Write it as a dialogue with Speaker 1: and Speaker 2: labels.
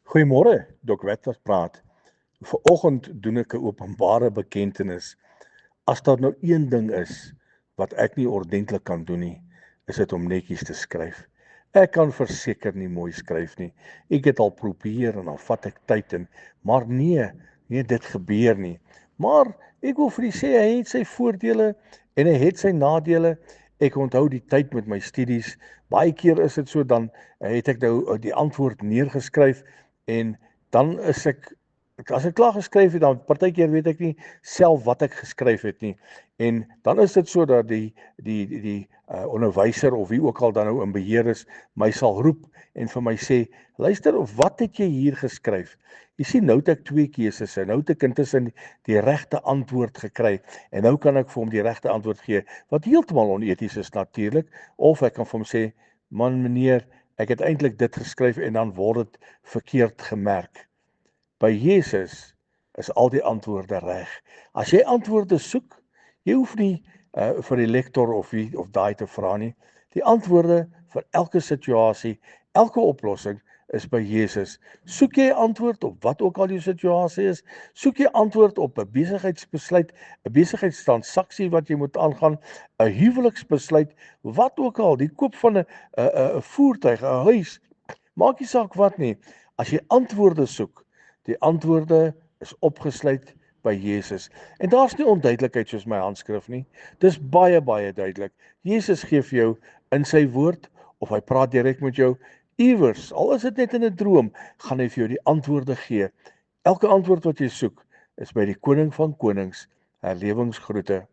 Speaker 1: Goeiemôre, Dok Wetwas praat. Vanoggend doen ek 'n openbare bekentenis. As daar nou een ding is wat ek nie ordentlik kan doen nie, is dit om netjies te skryf. Ek kan verseker nie mooi skryf nie. Ek het al probeer en dan vat ek tyd maar nee, dit gebeur nie. Maar ek wil vir u sê hy het sy voordele en hy het sy nadele. Ek onthou die tyd met my studies. Baie keer is dit so dan het ek nou die antwoord neergeskryf en dan is as ek klaar geskryf het, dan partykeer weet ek nie self wat ek geskryf het nie. En dan is dit so dat die onderwyser of wie ook al dan nou in beheer is, my sal roep en vir my sê, luister, wat het jy hier geskryf? Jy sien, nou het ek twee keuses en nou het ek intussen die regte antwoord gekry en nou kan ek vir hom die regte antwoord gee, wat heeltemal oneties is natuurlik, of ek kan vir hom sê, man meneer, ek het eintlik dit geskryf en dan word dit verkeerd gemerk. By Jesus is al die antwoorde reg. As jy antwoorde soek, jy hoef nie vir die lektor of daai te vra nie. Die antwoorde vir elke situasie, elke oplossing is by Jesus. Soek jy antwoord op wat ook al die situasie is, soek jy antwoord op 'n besigheidsbesluit, 'n besigheidstransaksie wat jy moet aangaan, 'n huweliksbesluit, wat ook al, die koop van 'n voertuig, 'n huis, maak nie saak wat nie. As jy antwoorde soek, die antwoorde is opgesluit by Jesus. En daar's nie onduidelikheid soos my handskrif nie. Dis baie duidelik. Jesus gee vir jou in sy woord of hy praat direk met jou iewers, al is dit net in 'n droom, gaan hy vir jou die antwoorde gee. Elke antwoord wat jy soek is by die Koning van Konings. Herlewingsgroete.